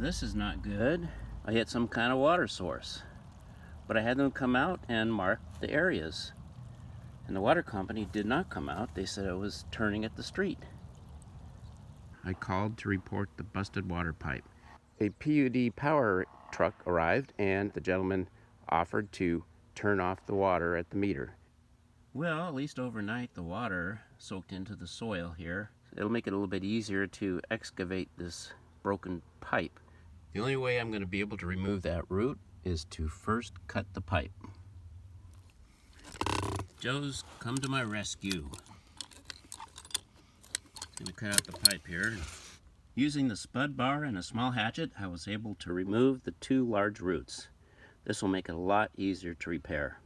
This is not good. I hit some kind of water source. But I had them come out and mark the areas. And the water company did not come out. They said it was turning at the street. I called to report the busted water pipe. A PUD power truck arrived and the gentleman offered to turn off the water at the meter. Well, at least overnight the water soaked into the soil here. It'll make it a little bit easier to excavate this broken pipe. The only way I'm going to be able to remove that root is to first cut the pipe. Joe's come to my rescue. He's going to cut out the pipe here. Using the spud bar and a small hatchet, I was able to remove the 2 large roots. This will make it a lot easier to repair.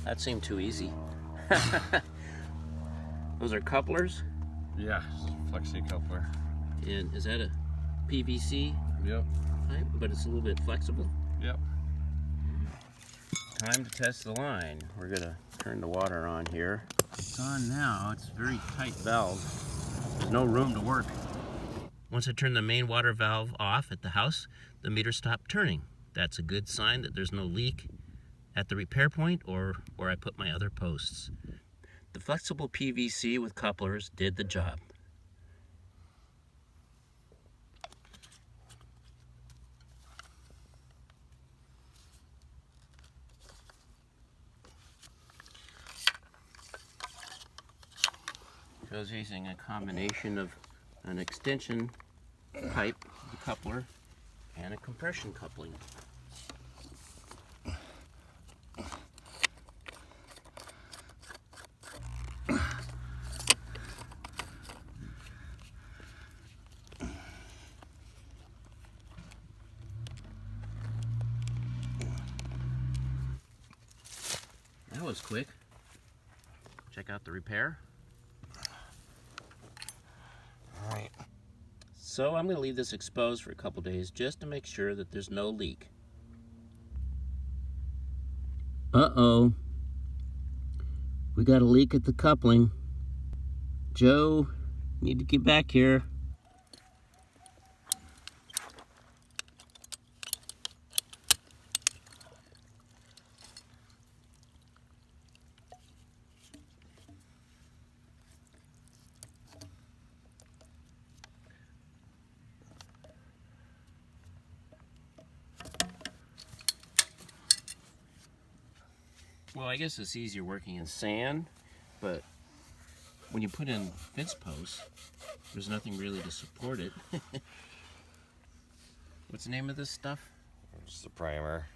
That seemed too easy. Those are couplers? Yeah, flexi coupler. And is that a PVC? Yep. Pipe, but it's a little bit flexible? Yep. Time to test the line. We're gonna turn the water on here. It's on now. It's a very tight valve. There's no room to work. Once I turn the main water valve off at the house, the meter stopped turning. That's a good sign that there's no leak at the repair point or where I put my other posts. The flexible PVC with couplers did the job. Joe's using a combination of an extension pipe, the coupler, and a compression coupling. That was quick. Check out the repair. All right. So I'm going to leave this exposed for a couple days just to make sure that there's no leak. Uh-oh. We got a leak at the coupling. Joe, you need to get back here. Well, I guess it's easier working in sand, but when you put in fence posts, there's nothing really to support it. What's the name of this stuff? It's the primer,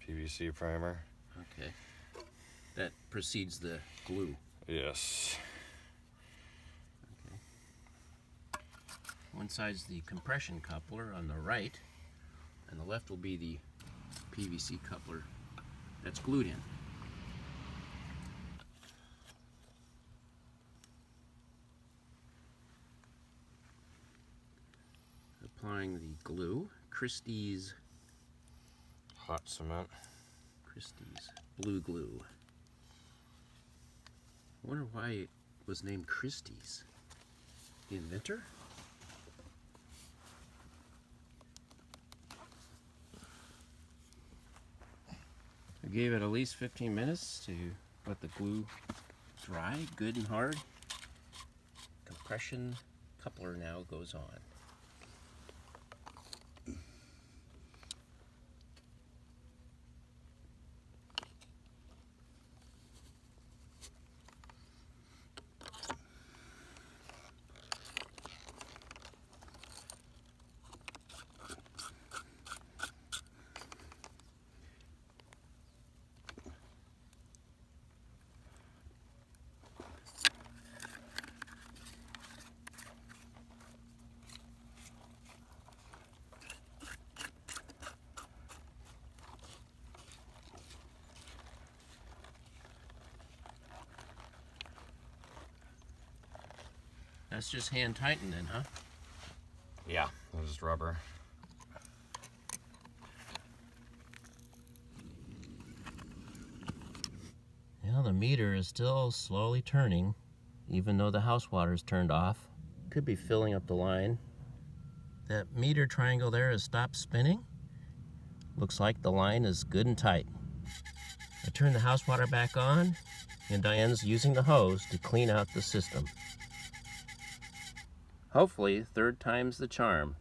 PVC primer. Okay. That precedes the glue. Yes. Okay. One side's the compression coupler on the right, and the left will be the PVC coupler that's glued in. Applying the glue, Christie's Hot cement. Blue Glue. I wonder why it was named Christie's. The inventor? I gave it at least 15 minutes to let the glue dry good and hard. Compression coupler now goes on. That's just hand tightened then, huh? Yeah, that's just rubber. Well, the meter is still slowly turning, even though the house water is turned off. Could be filling up the line. That meter triangle there has stopped spinning. Looks like the line is good and tight. I turn the house water back on, and Diane's using the hose to clean out the system. Hopefully, third time's the charm.